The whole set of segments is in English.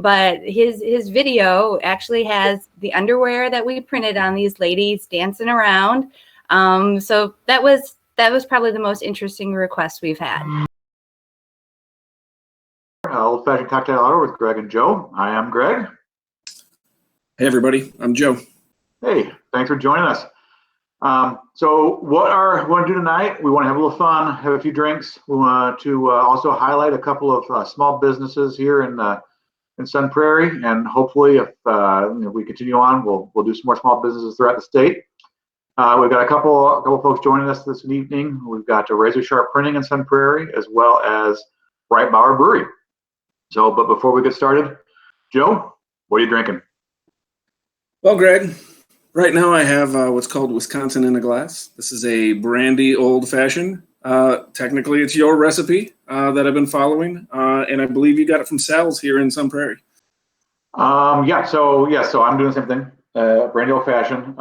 But his video actually has the underwear that we printed on these ladies dancing around. So that was probably the most interesting request we've had. Old Fashioned Cocktail Hour with Greg and Joe. I am Greg. Hey everybody, I'm Joe. Hey, thanks for joining us. So what we want to do tonight, we want to have a little fun, have a few drinks. We want to also highlight a couple of small businesses here in Sun Prairie, and hopefully if we continue on, we'll do some more small businesses throughout the state. We've got a couple folks joining us this evening. We've got Razor Sharp Printing in Sun Prairie, as well as Bauer Brewery. So, but before we get started, Joe, what are you drinking? Well, Greg, right now I have what's called Wisconsin in a glass. This is a brandy old fashioned. Technically, it's your recipe that I've been following, and I believe you got it from Sal's here in Sun Prairie. So I'm doing the same thing. Brandy old fashioned.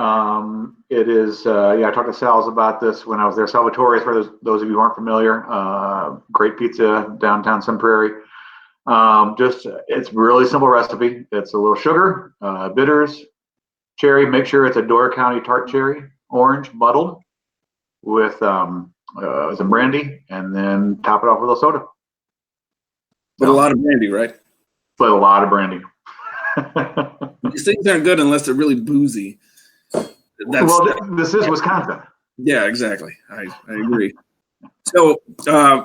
It is. I talked to Sal's about this when I was there. Salvatore's, for those of you who aren't familiar. Great pizza downtown Sun Prairie. It's really simple recipe. It's a little sugar, bitters, cherry. Make sure it's a Door County tart cherry, orange, muddled with some brandy, and then top it off with a soda. But a lot of brandy, right? But a lot of brandy. These things aren't good unless they're really boozy. This is Wisconsin. Yeah, exactly. I agree. So,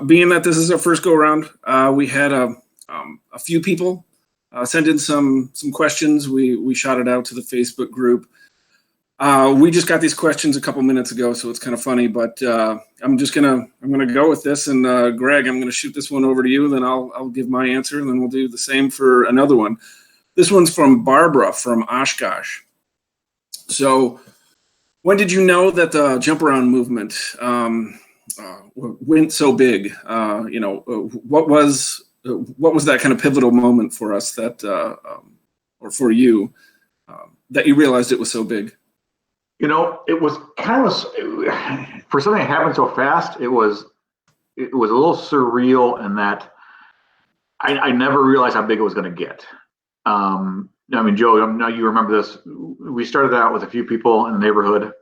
being that this is our first go around, we had a few people send in some questions. We shot it out to the Facebook group. We just got these questions a couple minutes ago, so it's kind of funny. But I'm gonna go with this. And Greg, I'm gonna shoot this one over to you. Then I'll give my answer, and then we'll do the same for another one. This one's from Barbara from Oshkosh. So, when did you know that the jump around movement went so big? What was that kind of pivotal moment for us that, or for you, that you realized it was so big? It was kind of for something that happened so fast. It was a little surreal in that I never realized how big it was going to get. Joe, I know you remember this. We started out with a few people in the neighborhood.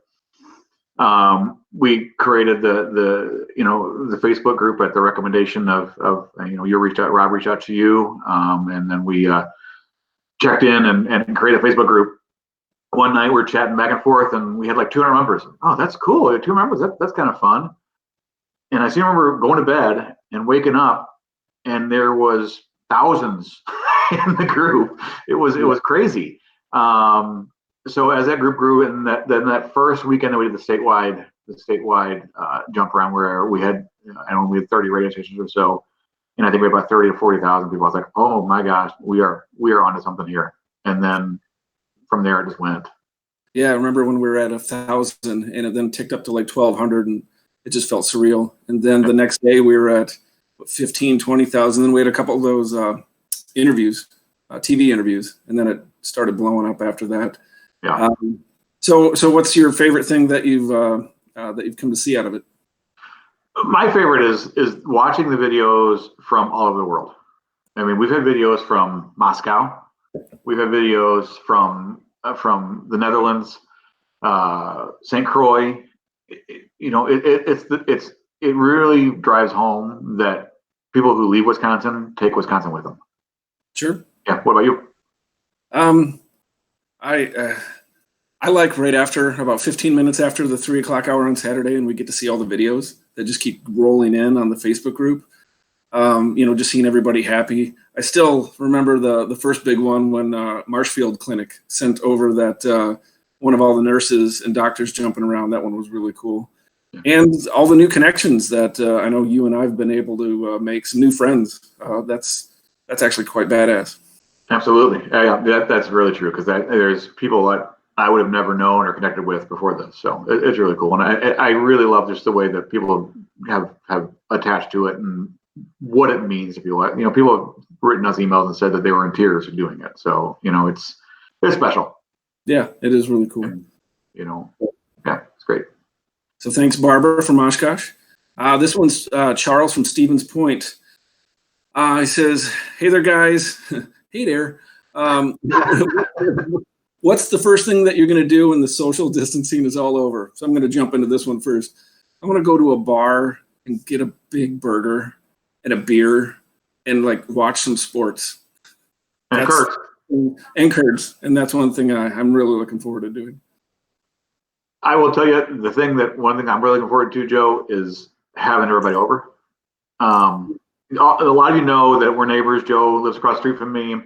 We created the Facebook group at the recommendation of Rob reached out to you, and then we checked in and created a Facebook group. One night we're chatting back and forth, and we had like 200 members. Oh, that's cool. 200 members. That's kind of fun. And I still remember going to bed and waking up, and there was thousands in the group. It was crazy. So as that group grew, and that first weekend that we did the statewide jump around, where we had 30 radio stations or so, and I think we had about 30 to 40,000 people. I was like, oh my gosh, we are onto something here. And then from there it just went. Yeah, I remember when we were at 1,000, and it then ticked up to like 1,200, and it just felt surreal. And then the next day we were at 15, 20,000. Then we had a couple of those interviews, TV interviews, and then it started blowing up after that. Yeah. So what's your favorite thing that you've come to see out of it? My favorite is watching the videos from all over the world. I mean, we've had videos from Moscow, we've had videos from the Netherlands, St. Croix. It really drives home that people who leave Wisconsin take Wisconsin with them. Sure. Yeah. What about you? I like right after, about 15 minutes after the 3 o'clock hour on Saturday, and we get to see all the videos that just keep rolling in on the Facebook group. Just seeing everybody happy. I still remember the first big one when Marshfield Clinic sent over that one of all the nurses and doctors jumping around. That one was really cool. And all the new connections that I know you and I have been able to make, some new friends. That's actually quite badass. Absolutely. Yeah, that's really true, because there's people that I would have never known or connected with before this. So it's really cool. And I really love just the way that people have attached to it and what it means to people. People have written us emails and said that they were in tears for doing it. So, it's special. Yeah, it is really cool. And, yeah, it's great. So thanks, Barbara from Oshkosh. This one's Charles from Stevens Point. He says, hey there, guys. Hey there. What's the first thing that you're going to do when the social distancing is all over? So I'm going to jump into this one first. I'm going to go to a bar and get a big burger and a beer and like watch some sports. And Kurt. And Kurt's. And that's one thing I'm really looking forward to doing. I will tell you one thing I'm really looking forward to, Joe, is having everybody over. A lot of you know that we're neighbors. Joe lives across the street from me.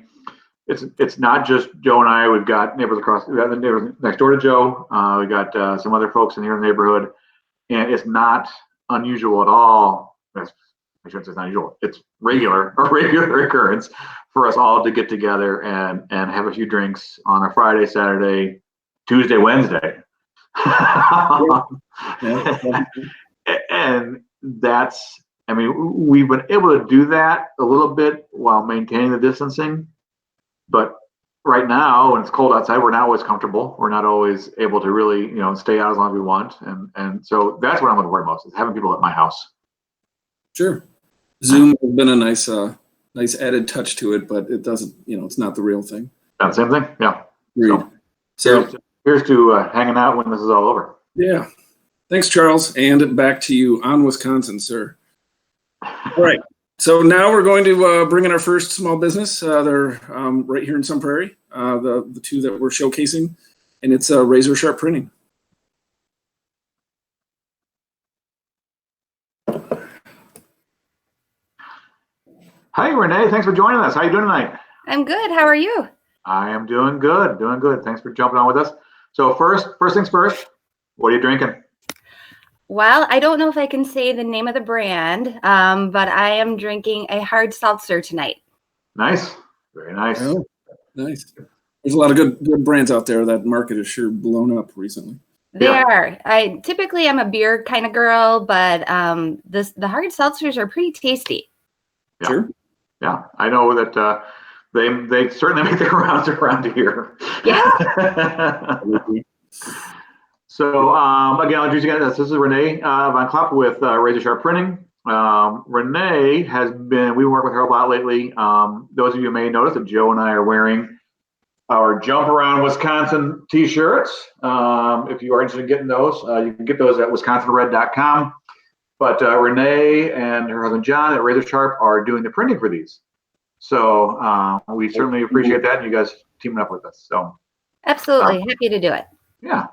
It's not just Joe and I. We've got neighbors we got the neighbors next door to Joe. We got some other folks in here in the neighborhood, and it's not unusual at all. I shouldn't say it's not unusual. It's a regular occurrence for us all to get together and have a few drinks on a Friday, Saturday, Tuesday, Wednesday. And that's, we've been able to do that a little bit while maintaining the distancing. But right now, when it's cold outside, we're not always comfortable. We're not always able to really, stay out as long as we want. And so that's what I'm looking forward most, is having people at my house. Sure. Zoom has been a nice added touch to it, but it doesn't, it's not the real thing. Yeah, same thing. Yeah. So here's to hanging out when this is all over. Yeah. Thanks, Charles. And back to you on Wisconsin, sir. All right. So now we're going to bring in our first small business. They're right here in Sun Prairie, the two that we're showcasing, and it's Razor Sharp Printing. Hi, Renee. Thanks for joining us. How are you doing tonight? I'm good. How are you? I am doing good. Thanks for jumping on with us. So first things first, what are you drinking? Well, I don't know if I can say the name of the brand, but I am drinking a hard seltzer tonight. Nice. Very nice. Oh, nice. There's a lot of good brands out there. That market is sure blown up recently. They are. I'm a beer kind of girl, but the hard seltzers are pretty tasty. Yeah. Sure. Yeah, I know that they certainly make their rounds around here. Yeah. So again, I'll introduce you guys. This is Renee Von Klopp with Razor Sharp Printing. Renee we've been working with her a lot lately. Those of you may notice that Joe and I are wearing our Jump Around Wisconsin t-shirts. If you are interested in getting those, you can get those at wisconsinred.com. But Renee and her husband John at Razor Sharp are doing the printing for these. So we certainly appreciate that, and you guys teaming up with us. So absolutely happy to do it. Yeah.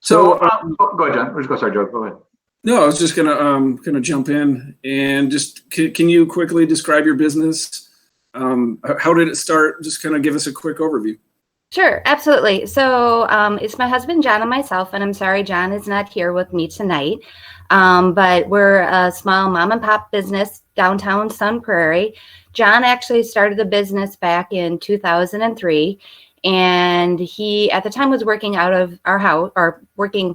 So go ahead, John. Sorry, Joe. Go ahead. No, I was just gonna jump in and just can you quickly describe your business? How did it start? Just kind of give us a quick overview. Sure, absolutely. So it's my husband, John, and myself, and I'm sorry John is not here with me tonight. But we're a small mom and pop business downtown Sun Prairie. John actually started the business back in 2003. And he, at the time, was working out of our house or working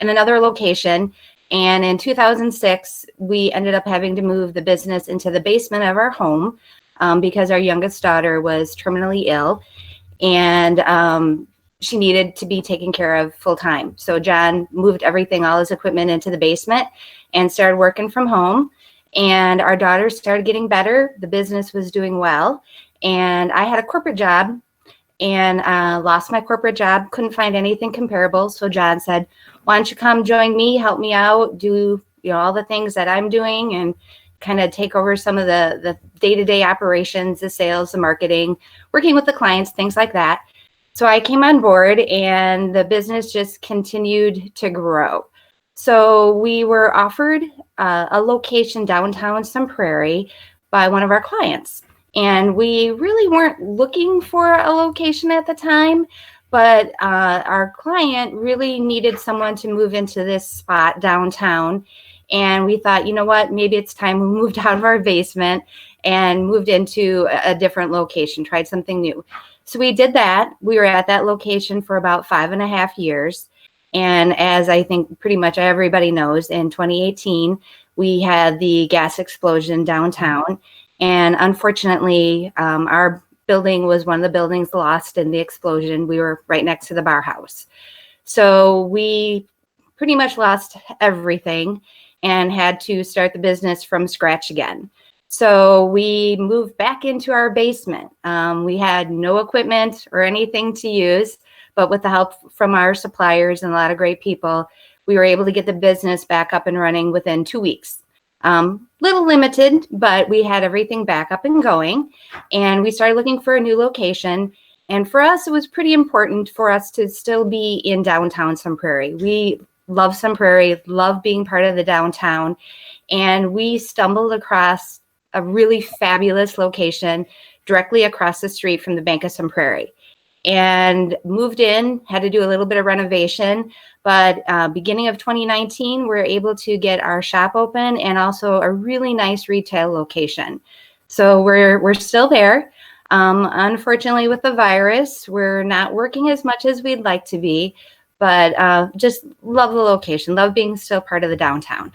in another location. And in 2006, we ended up having to move the business into the basement of our home because our youngest daughter was terminally ill. And she needed to be taken care of full time. So John moved everything, all his equipment into the basement and started working from home. And our daughter started getting better. The business was doing well. And I had a corporate job and lost my corporate job, couldn't find anything comparable. So John said, why don't you come join me, help me out, do all the things that I'm doing and kind of take over some of the day-to-day operations, the sales, the marketing, working with the clients, things like that. So I came on board and the business just continued to grow. So we were offered a location downtown Sun Prairie by one of our clients. And we really weren't looking for a location at the time, but our client really needed someone to move into this spot downtown. And we thought, you know what, maybe it's time we moved out of our basement and moved into a different location, tried something new. So we did that. We were at that location for about 5.5 years. And as I think pretty much everybody knows, in 2018, we had the gas explosion downtown. And unfortunately, our building was one of the buildings lost in the explosion. We were right next to the bar house. So we pretty much lost everything and had to start the business from scratch again. So we moved back into our basement. We had no equipment or anything to use, but with the help from our suppliers and a lot of great people, we were able to get the business back up and running within 2 weeks. Little limited, but we had everything back up and going, and we started looking for a new location. And for us, it was pretty important for us to still be in downtown Sun Prairie. We love Sun Prairie, love being part of the downtown, and we stumbled across a really fabulous location directly across the street from the Bank of Sun Prairie. And moved in, had to do a little bit of renovation, but beginning of 2019, we were able to get our shop open and also a really nice retail location. So we're still there. Unfortunately, with the virus, we're not working as much as we'd like to be, but just love the location, love being still part of the downtown.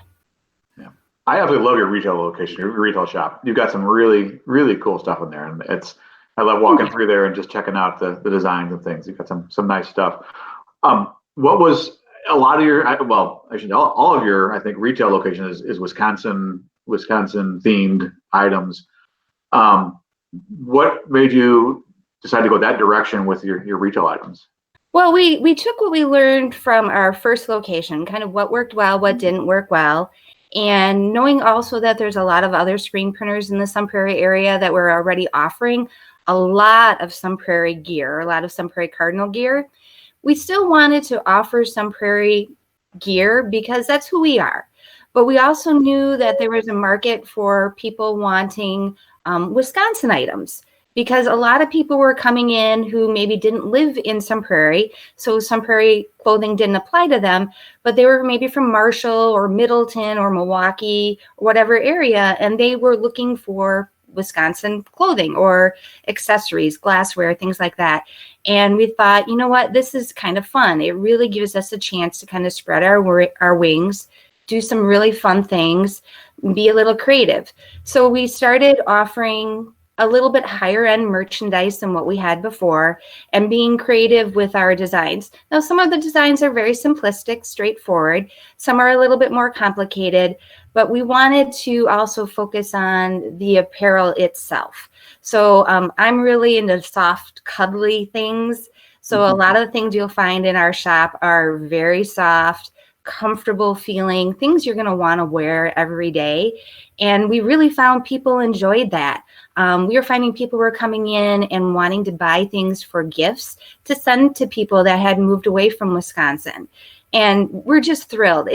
Yeah, I absolutely love your retail location, your retail shop. You've got some really, really cool stuff in there, and I love walking through there and just checking out the designs and things. You've got some nice stuff. What was a lot of your, well, actually all of your, I think, retail location is Wisconsin themed items. What made you decide to go that direction with your retail items? Well, we took what we learned from our first location, kind of what worked well, what didn't work well, and knowing also that there's a lot of other screen printers in the Sun Prairie area that were already offering a lot of Sun Prairie gear, a lot of Sun Prairie Cardinal gear. We still wanted to offer Sun Prairie gear because that's who we are. But we also knew that there was a market for people wanting Wisconsin items, because a lot of people were coming in who maybe didn't live in Sun Prairie, so Sun Prairie clothing didn't apply to them, but they were maybe from Marshall or Middleton or Milwaukee or whatever area, and they were looking for Wisconsin clothing or accessories, glassware, things like that. And we thought, you know what, this is kind of fun. It really gives us a chance to kind of spread our wings, do some really fun things, be a little creative. So we started offering a little bit higher end merchandise than what we had before and being creative with our designs. Now, some of the designs are very simplistic, straightforward. Some are a little bit more complicated, but we wanted to also focus on the apparel itself. So I'm really into soft, cuddly things. So a lot of the things you'll find in our shop are very soft, comfortable feeling, things you're going to want to wear every day. And we really found people enjoyed that. We were finding people were coming in and wanting to buy things for gifts to send to people that had moved away from Wisconsin. And we're just thrilled.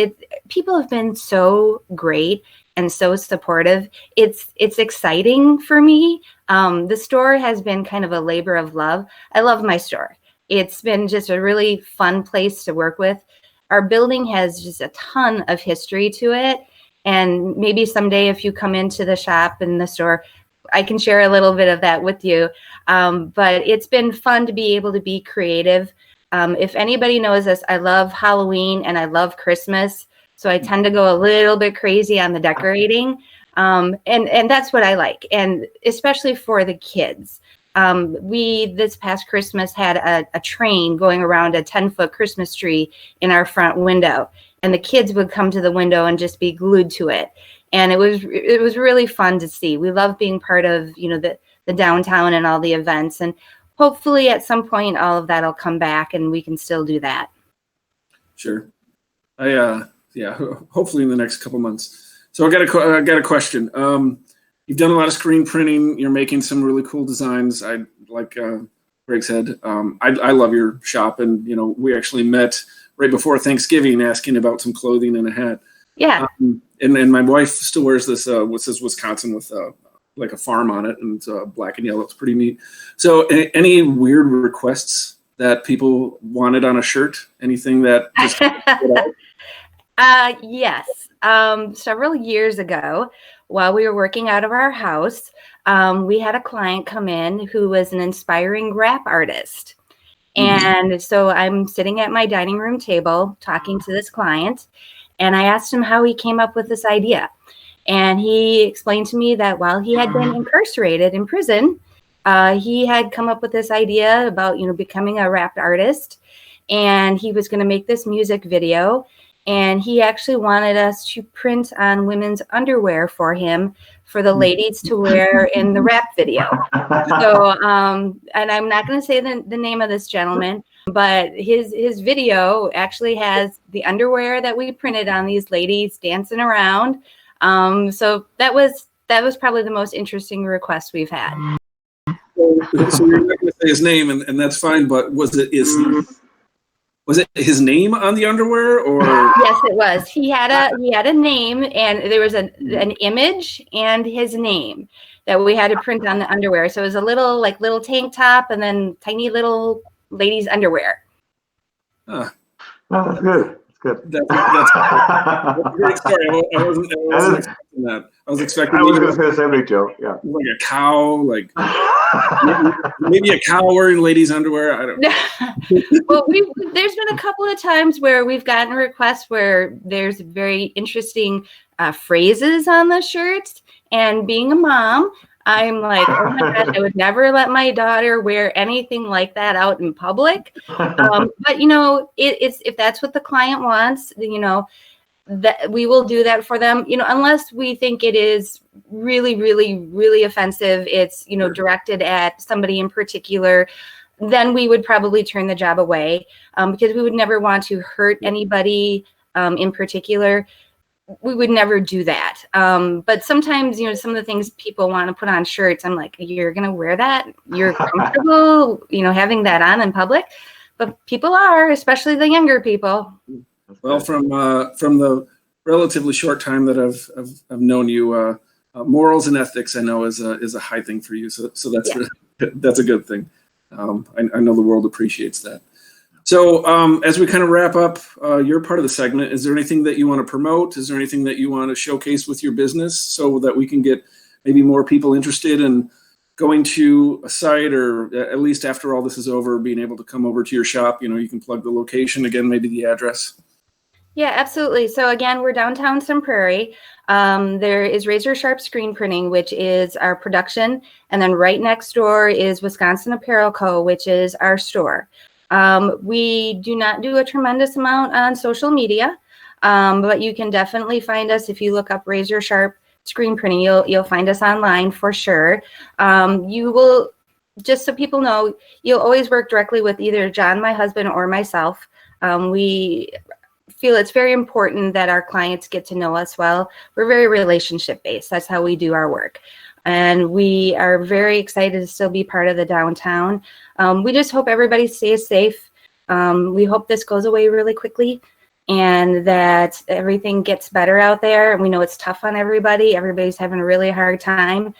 People have been so great and so supportive. It's exciting for me. The store has been kind of a labor of love. I love my store. It's been just a really fun place to work with. Our building has just a ton of history to it. And maybe someday if you come into the shop and the store, I can share a little bit of that with you. But it's been fun to be able to be creative. If anybody knows us, I love Halloween and I love Christmas. So I tend to go a little bit crazy on the decorating. And that's what I like. And especially for the kids. We, this past Christmas, had a train going around a 10-foot Christmas tree in our front window. And the kids would come to the window and just be glued to it. And it was really fun to see. We love being part of, the downtown and all the events. And hopefully at some point, all of that will come back and we can still do that. Sure. Hopefully in the next couple months. So I got a question. You've done a lot of screen printing. You're making some really cool designs. Like Greg said, I love your shop. And, we actually met right before Thanksgiving asking about some clothing and a hat. Yeah. And my wife still wears this, what says Wisconsin with like a farm on it, and it's black and yellow. It's pretty neat. So any weird requests that people wanted on a shirt? Anything that just Yes. Several years ago, while we were working out of our house, we had a client come in who was an inspiring rap artist. And so I'm sitting at my dining room table talking to this client, and I asked him how he came up with this idea. And he explained to me that while he had been incarcerated in prison, he had come up with this idea about, becoming a rap artist, and he was going to make this music video. and he actually wanted us to print on women's underwear for him for the ladies to wear in the rap video. So, and I'm not going to say the name of this gentleman, but his video actually has the underwear that we printed on these ladies dancing around. So that was probably the most interesting request we've had. So you're not going to say his name, and that's fine. But was it his name on the underwear, or? Yes, it was. He had a name, and there was an image and his name that we had to print on the underwear. So it was a little tank top and then tiny little ladies' underwear. Huh. Oh, that's good. That's a great story. I wasn't expecting that. I was expecting. I was going to say the same thing, Joe. Yeah. Like a cow, like maybe a cow wearing ladies' underwear. I don't know. Well, there's been a couple of times where we've gotten requests where there's very interesting phrases on the shirts. And being a mom, I'm like, oh my gosh, I would never let my daughter wear anything like that out in public. But it's if that's what the client wants, that we will do that for them. Unless we think it is really, really, really offensive. It's directed at somebody in particular. Then we would probably turn the job away because we would never want to hurt anybody in particular. We would never do that. But sometimes, some of the things people want to put on shirts, I'm like, you're going to wear that? You're comfortable, having that on in public? But people are, especially the younger people. Well, from the relatively short time that I've known you, morals and ethics, I know is a high thing for you. So that's that's a good thing. I know the world appreciates that. So as we kind of wrap up your part of the segment, is there anything that you want to promote? Is there anything that you want to showcase with your business so that we can get maybe more people interested in going to a site, or at least after all this is over, being able to come over to your shop? You can plug the location again, maybe the address. Yeah, absolutely. So again, we're downtown Sun Prairie. There is Razor Sharp Screen Printing, which is our production. And then right next door is Wisconsin Apparel Co., which is our store. We do not do a tremendous amount on social media, but you can definitely find us if you look up Razor Sharp Screen Printing. You'll find us online for sure. You will, just so people know, you'll always work directly with either John, my husband, or myself. We feel it's very important that our clients get to know us well. We're very relationship based. That's how we do our work. And we are very excited to still be part of the downtown. We just hope everybody stays safe. We hope this goes away really quickly and that everything gets better out there. And we know it's tough on everybody. Everybody's having a really hard time.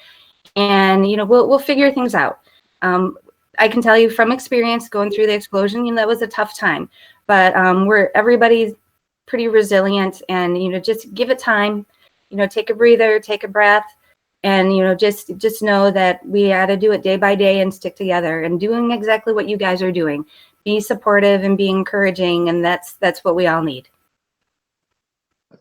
And, we'll figure things out. I can tell you from experience going through the explosion, that was a tough time. But everybody's pretty resilient, and, just give it time. Take a breather, take a breath. And, just know that we got to do it day by day and stick together and doing exactly what you guys are doing. Be supportive and be encouraging. And that's what we all need.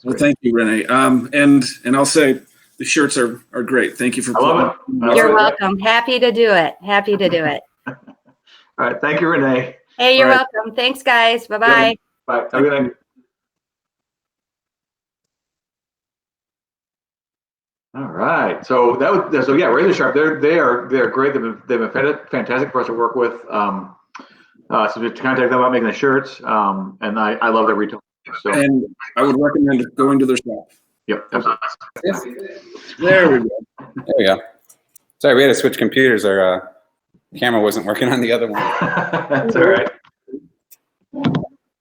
Well, thank you, Renee. And I'll say the shirts are great. Thank you for love it. You're welcome. Happy to do it. All right. Thank you, Renee. Hey, you're welcome. Thanks, guys. Bye-bye. Bye. Have a good night. All right. So Razor Sharp, they're great. They've been fantastic for us to work with. So to contact them about making the shirts. And I love their retail. So. And I would recommend going to their shop. Yep. Absolutely. There we go. There we go. Sorry, we had to switch computers. Our camera wasn't working on the other one. That's all right. All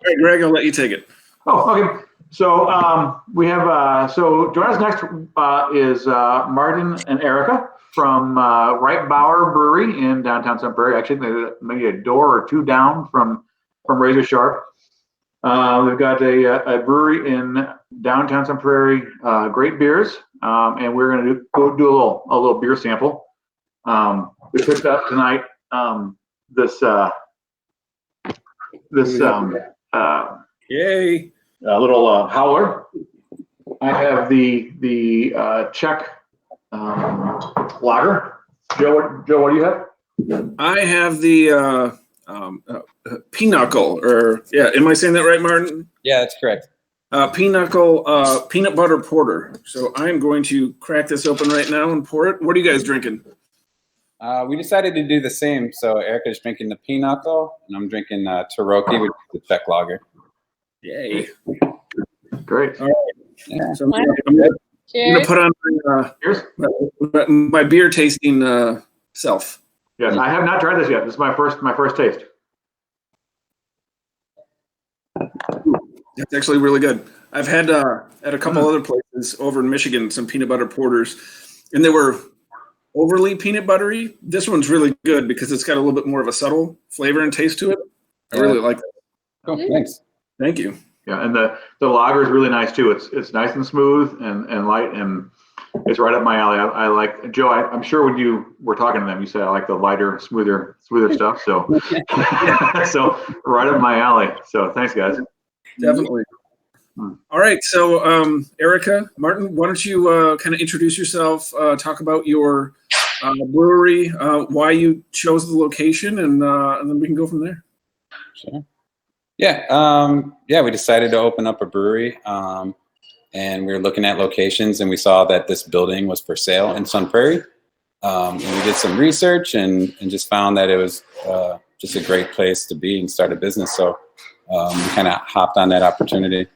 right, Greg, I'll let you take it. Oh, okay. So we have joining us next is Martin and Erica from Bauer Brewery in downtown Sun Prairie. Actually, they're maybe a door or two down from Razor Sharp. We've got a brewery in downtown Sun Prairie, great beers, and we're going to go do a little beer sample. We picked up tonight Yay! A little howler. I have the Czech lager. Joe, what do you have? I have the pinnacle, or am I saying that right, Martin? Yeah, that's correct. peanut butter porter. So I'm going to crack this open right now and pour it. What are you guys drinking? We decided to do the same. So Erica's drinking the pinochle, and I'm drinking Taroki, which is the Czech lager. Yay! Great. All right. Yeah. So I'm gonna put on my beer tasting self. Yes, I have not tried this yet. This is my first taste. It's actually really good. I've had at a couple other places over in Michigan some peanut butter porters, and they were overly peanut buttery. This one's really good because it's got a little bit more of a subtle flavor and taste to it. I really like that. Cool. Thanks. Thank you. Yeah, and the lager is really nice too. It's nice and smooth and light, and it's right up my alley. I like Joe. I'm sure when you were talking to them, you said I like the lighter, smoother stuff. So so right up my alley. So thanks, guys. Definitely. All right. So Erica, Martin, why don't you kind of introduce yourself, talk about your brewery, why you chose the location, and then we can go from there. Sure. Yeah. We decided to open up a brewery, and we were looking at locations, and we saw that this building was for sale in Sun Prairie. And we did some research and just found that it was just a great place to be and start a business. So we kind of hopped on that opportunity.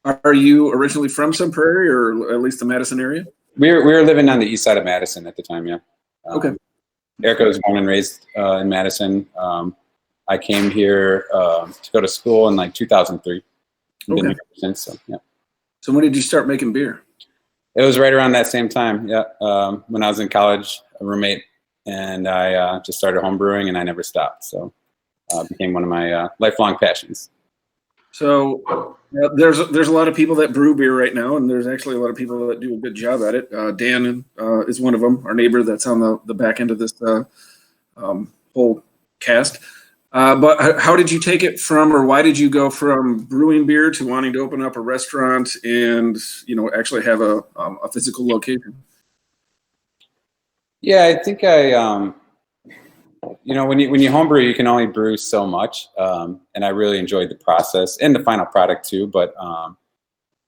Are you originally from Sun Prairie, or at least the Madison area? We were living on the east side of Madison at the time. Yeah. Okay. Erica was born and raised in Madison. I came here to go to school in like 2003. I've been here since. So yeah. So when did you start making beer? It was right around that same time. Yeah. When I was in college, a roommate and I just started home brewing, and I never stopped. So it became one of my lifelong passions. So there's a lot of people that brew beer right now, and there's actually a lot of people that do a good job at it. Dan is one of them, our neighbor that's on the back end of this whole cast. But how did you take it from, or why did you go from brewing beer to wanting to open up a restaurant and actually have a physical location? Yeah, I think when you homebrew, you can only brew so much, and I really enjoyed the process and the final product too. But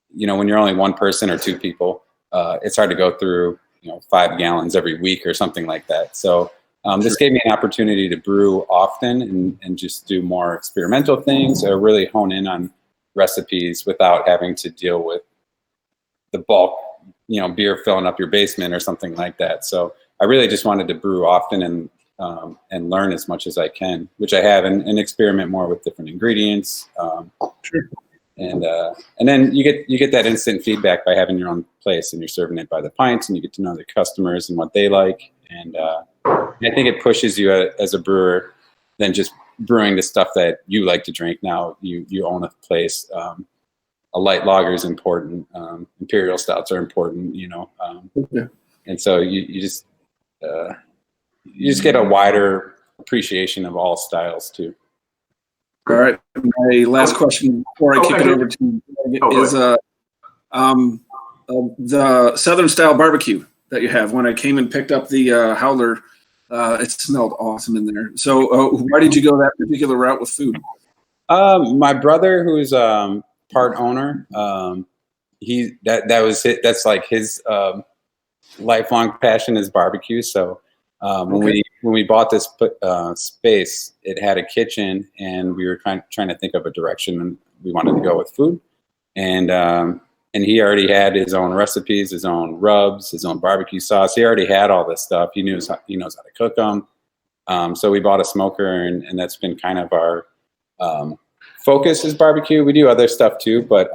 when you're only one person or two people, it's hard to go through 5 gallons every week or something like that. So this gave me an opportunity to brew often and just do more experimental things, or really hone in on recipes without having to deal with the bulk, beer filling up your basement or something like that. So I really just wanted to brew often and learn as much as I can, which I have, and experiment more with different ingredients. Sure. And then you get that instant feedback by having your own place, and you're serving it by the pints, and you get to know the customers and what they like. And I think it pushes you as a brewer than just brewing the stuff that you like to drink. Now you own a place. A light lager is important. Imperial stouts are important, and so you just get a wider appreciation of all styles too. All right. My last question before I kick it over to you is the Southern style barbecue that you have. When I came and picked up the howler, it smelled awesome in there. So why did you go that particular route with food? My brother, who's part owner, that's like his lifelong passion is barbecue. So when we bought this space, it had a kitchen, and we were trying to think of a direction we wanted to go with food. And he already had his own recipes, his own rubs, his own barbecue sauce. He already had all this stuff. He knows how to cook them. So we bought a smoker, and that's been kind of our focus is barbecue. We do other stuff too, but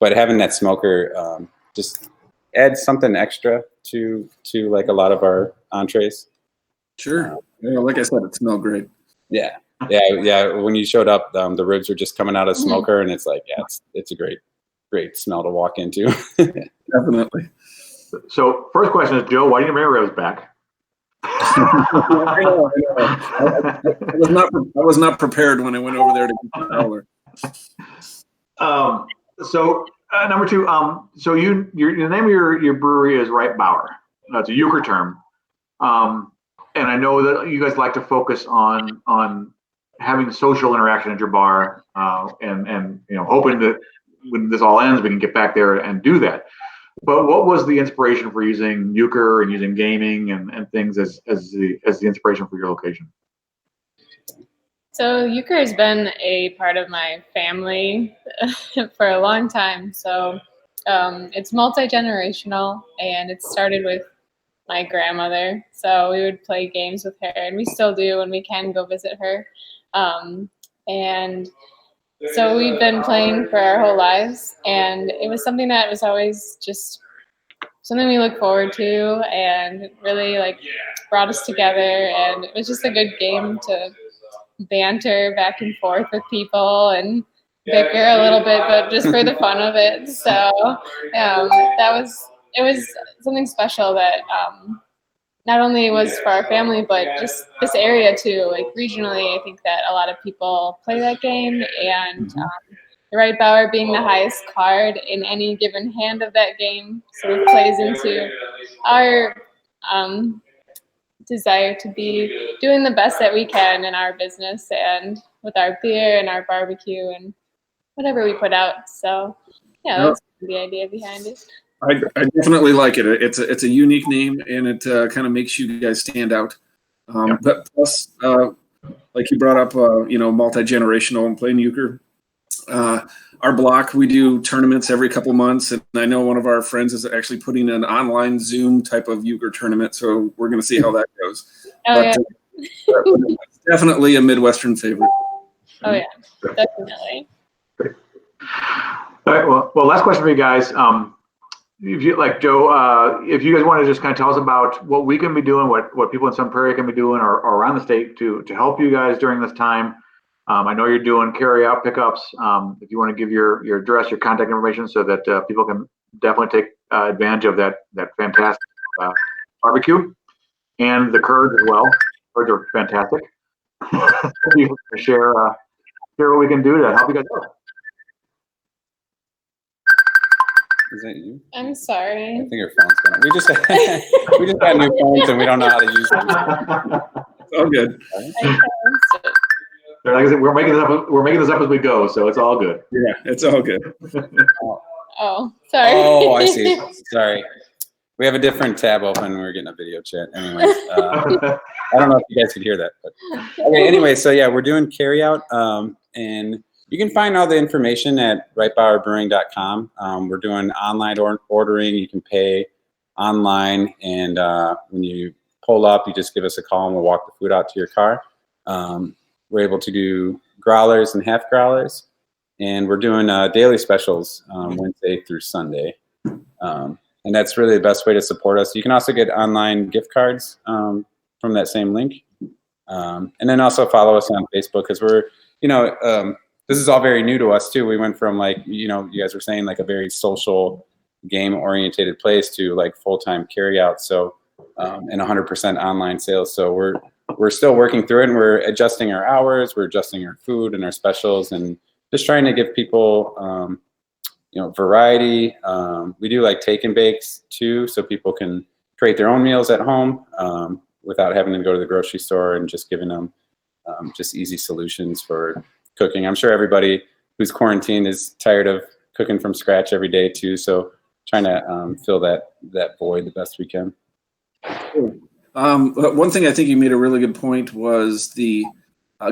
having that smoker just adds something extra to like a lot of our entrees. Sure. Like I said, it smelled great. Yeah. When you showed up, the ribs were just coming out of the smoker, and it's like, it's a great smell to walk into. Definitely. So first question is, Joe, why do you bring ribs back? I know. I was not prepared when I went over there to get the howler. So number 2, so the name of your brewery is Bauer. That's a euchre term, and I know that you guys like to focus on having social interaction at your bar, and hoping that when this all ends, we can get back there and do that. But what was the inspiration for using euchre and using gaming and things as the inspiration for your location? So euchre has been a part of my family for a long time. So it's multi-generational, and it started with my grandmother. So we would play games with her, and we still do when we can go visit her. And so we've been playing for our whole lives, and it was something that was always just something we look forward to, and really like brought us together. And it was just a good game to banter back and forth with people and bicker a little bit, but just for the fun of it. So it was something special that not only was for our family, but just this area too. Like regionally, I think that a lot of people play that game, and you're right, Bauer being the highest card in any given hand of that game sort of plays into our desire to be doing the best that we can in our business and with our beer and our barbecue and whatever we put out. So yeah, that's the idea behind it. I definitely like it. It's a unique name, and it kind of makes you guys stand out. But plus, like you brought up, multi-generational and playing euchre. Our block, we do tournaments every couple months, and I know one of our friends is actually putting an online Zoom type of euchre tournament, so we're going to see how that goes. It's definitely a Midwestern favorite. Oh yeah, definitely. All right. Well, last question for you guys. If you like Joe, if you guys want to just kind of tell us about what we can be doing, what people in Sun Prairie can be doing, or around the state to help you guys during this time. I know you're doing carry out pickups. If you want to give your address, your contact information, so that people can definitely take advantage of that fantastic barbecue and the curds as well. Curds are fantastic. You can share what we can do to help you guys out. Is that you? I'm sorry. I think your phone's gonna. We just got new phones and we don't know how to use them. It's all good. Like I said, we're making this up as we go, so it's all good. Yeah, it's all good. Oh, sorry. Oh, I see. Sorry. We have a different tab open. We're getting a video chat. Anyways, I don't know if you guys could hear that. But okay. Anyway, so yeah, we're doing carry out, and you can find all the information at rightbauerbrewing.com. We're doing online ordering. You can pay online, and when you pull up, you just give us a call, and we'll walk the food out to your car. We're able to do growlers and half growlers, and we're doing daily specials Wednesday through Sunday. And that's really the best way to support us. You can also get online gift cards from that same link. And then also follow us on Facebook, because we're, this is all very new to us too. We went from you guys were saying a very social game oriented place to full-time carry out. So, and 100% online sales. So we're still working through it, and we're adjusting our hours, we're adjusting our food and our specials, and just trying to give people, variety. We do take and bakes too, so people can create their own meals at home without having to go to the grocery store, and just giving them just easy solutions for cooking. I'm sure everybody who's quarantined is tired of cooking from scratch every day too. So trying to fill that void the best we can. One thing I think you made a really good point was the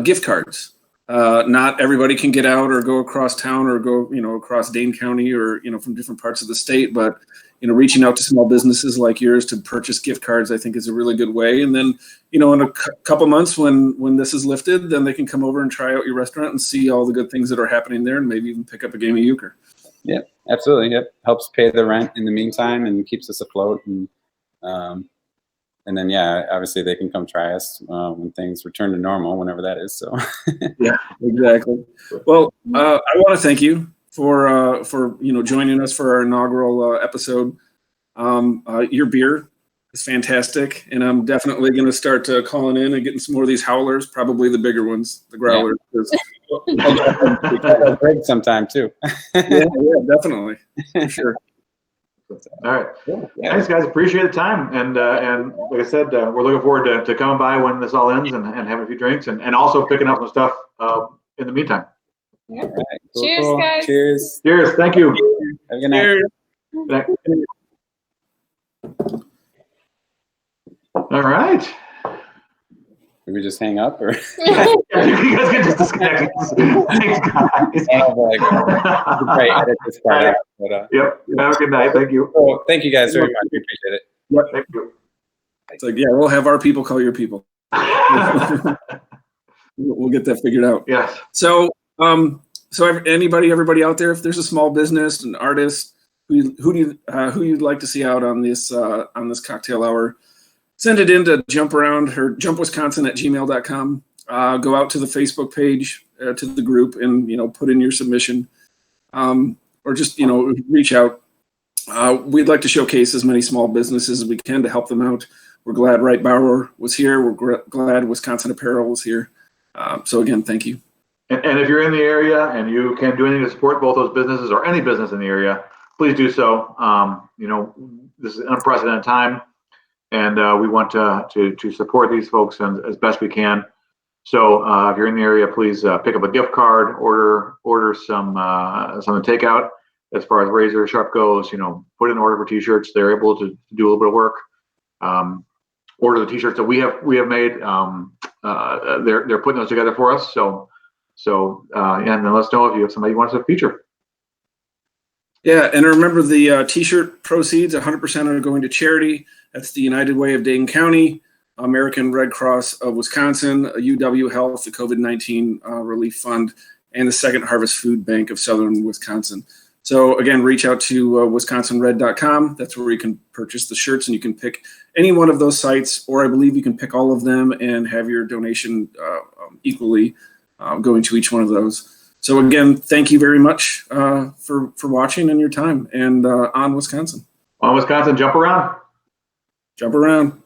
gift cards. Not everybody can get out or go across town or go, across Dane County or, from different parts of the state. But, reaching out to small businesses like yours to purchase gift cards, I think is a really good way. And then, in a couple months when this is lifted, then they can come over and try out your restaurant and see all the good things that are happening there, and maybe even pick up a game of euchre. Yeah, absolutely. Yep. Helps pay the rent in the meantime and keeps us afloat. And then, yeah, obviously they can come try us when things return to normal, whenever that is. So. Yeah, exactly. Well, I want to thank you for joining us for our inaugural episode. Your beer is fantastic, and I'm definitely going to start calling in and getting some more of these howlers, probably the bigger ones, the growlers. Yeah. Break sometime too. yeah, definitely, for sure. All right. Yeah. Thanks, guys. Appreciate the time. And like I said, we're looking forward to coming by when this all ends and having a few drinks and also picking up some stuff in the meantime. Yeah. All right. Cool, Cheers, cool. guys. Cheers. Cheers. Thank you. Have a good night. Cheers. Good night. All right. Did we just hang up or? Yeah, you guys can just disconnect. Thanks, guys. Right, edit this part out. But, Yep. Have a good night. Thank you. well, thank you guys very much. We appreciate it. Yep. Thank you. It's like, yeah, we'll have our people call your people. We'll get that figured out. Yes. So, everybody out there, if there's a small business, an artist, who you'd like to see out on this cocktail hour, send it in to jumpwisconsin@gmail.com. Go out to the Facebook page, to the group, and put in your submission, or just reach out. We'd like to showcase as many small businesses as we can to help them out. We're glad Bauer was here. We're glad Wisconsin Apparel was here. So again, thank you. And if you're in the area and you can do anything to support both those businesses or any business in the area, please do so. This is an unprecedented time, and we want to support these folks as best we can. So if you're in the area, please pick up a gift card, order some takeout. As far as razor sharp goes, put in an order for t-shirts. They're able to do a little bit of work. Order the t-shirts that we have made. They're putting those together for us. So and then let us know if you have somebody who wants to feature. Yeah, and remember the t-shirt proceeds, 100% are going to charity. That's the United Way of Dane County, American Red Cross of Wisconsin, UW Health, the COVID-19 Relief Fund, and the Second Harvest Food Bank of Southern Wisconsin. So again, reach out to wisconsinred.com. That's where you can purchase the shirts, and you can pick any one of those sites, or I believe you can pick all of them and have your donation equally going to each one of those. So again, thank you very much for watching and your time. And on Wisconsin. On Wisconsin, jump around. Jump around.